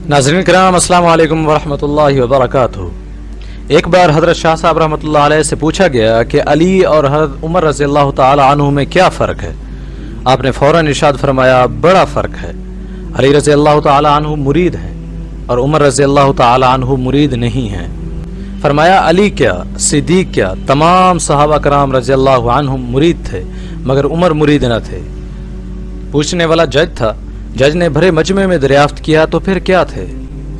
नाज़रीन किराम अस्सलाम वालेकुम वरहमतुल्लाहि वबरकातुहू। एक बार हज़रत शाह साहब रहमतुल्लाह अलैह से पूछा गया कि अली और हज़रत उमर रज़ियल्लाहु ताला अन्हु में क्या फ़र्क है। आपने फ़ौरन इरशाद फरमाया बड़ा फ़र्क है। अली रज़ियल्लाहु ताला अन्हु मुरीद हैं और उमर रज़ियल्लाहु ताला अन्हु मुरीद नहीं हैं। फरमाया अली क्या, सिद्दीक़ क्या, तमाम सहाबा कराम रज़ियल्लाहु अन्हुम मुरीद थे मगर उमर मुरीद न थे। पूछने वाला जज था। जज ने भरे मजमे में दरियाफ्त किया तो फिर क्या थे।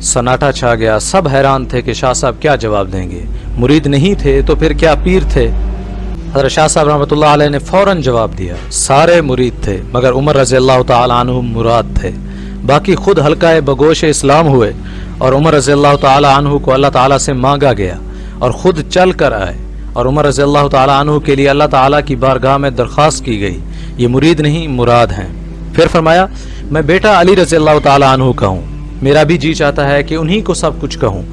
सन्नाटा छा गया। सब हैरान थे कि शाह साहब क्या जवाब देंगे। मुरीद नहीं थे तो फिर क्या पीर थे। हज़रत शाह साहब रहमतुल्लाह अलैह ने फौरन जवाब दिया सारे मुरीद थे मगर उमर रज़ियल्लाहु ताला अन्हु मुराद थे। बाकी खुद हल्का बगोश इस्लाम हुए और उमर रज़ियल्लाहु ताला अन्हु को अल्लाह ताला से मांगा गया और खुद चल कर आए और उमर रज़ियल्लाहु ताला अन्हु के लिए अल्लाह ताला की बारगाह में दरख्वास्त की गई। ये मुरीद नहीं मुराद हैं। फिर फरमाया मैं बेटा अली रज़ियल्लाहु ताला अन्हु का हूँ। मेरा भी जी चाहता है कि उन्हीं को सब कुछ कहूँ,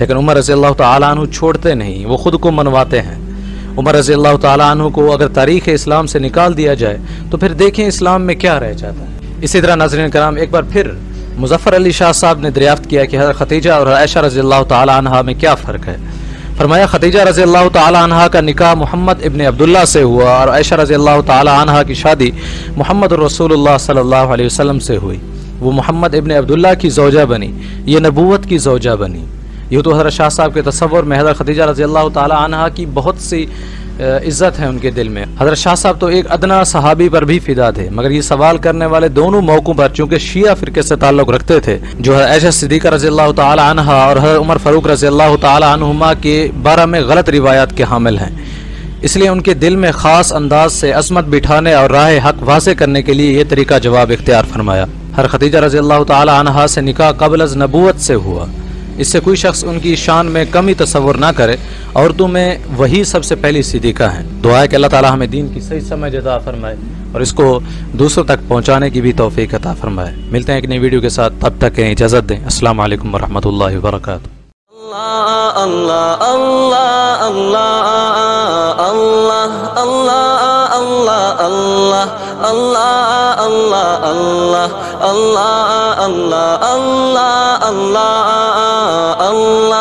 लेकिन उमर रज़ियल्लाहु ताला अन्हु छोड़ते नहीं, वो खुद को मनवाते हैं। उमर रज़ियल्लाहु ताला अन्हु को अगर तारीख़ इस्लाम से निकाल दिया जाए तो फिर देखें इस्लाम में क्या रह जाता है। इसी तरह नाज़रीन कराम एक बार फिर मुज़फ़्फ़र अली शाह साहब ने दरियाफ्त किया कि हज़रत खदीजा और आयशा रज़ियल्लाहु ताला अन्हा में क्या फ़र्क है। फरमाया खदीजा रज़ियल्लाहु ताला अन्हा का निकाह मोहम्मद इब्न अब्दुल्ला से हुआ और आयशा रज़ियल्लाहु ताला अन्हा की शादी मोहम्मद रसूलुल्लाह सल्लल्लाहु अलैहि वसल्लम से हुई। वो मोहम्मद इब्न अब्दुल्ला की ज़ौजा बनी, ये नबूवत की ज़ौजा बनी। यूँ तो हज़रत शाह साहब के तसव्वुर में हज़रत खदीजा रज़ियल्लाहु ताला अन्हा की बहुत सी इज़्ज़त है उनके दिल में। हज़रत शाह साहब तो एक अदना सहाबी पर भी फिदा थे, मगर ये सवाल करने वाले दोनों मौक़ों पर चूँकि शिया फ़िरके से ताल्लुक़ रखते थे जो आयशा सिद्दीक़ा रज़ियल्लाहु ताला अन्हा और हज़रत उमर फ़ारूक रज़ियल्लाहु ताला अन्हुमा के बारे में गलत रिवायात के हामिल हैं, इसलिए उनके दिल में ख़ास अंदाज से अज़मत बिठाने और राह हक़ वाज़े करने के लिए ये तरीका जवाब इख्तियार फरमाया। हर खदीजा रज़ियल्लाहु ताला अन्हा से निकाह क़ब्ल अज़ नबूवत से हुआ। इससे कोई शख्स उनकी शान में कमी तसव्वुर ना करे। औरतों में वही सबसे पहली सिद्दीक़ा है। दुआ है कि अल्लाह ताला हमें दीन की सही समझ अता फरमाए और इसको दूसरों तक पहुँचाने की भी तौफ़ीक़ अता फरमाए। मिलते हैं एक नई वीडियो के साथ, तब तक इजाज़त दें। अस्सलामु अलैकुम वरहमतुल्लाहि वबरकातुहू। Allah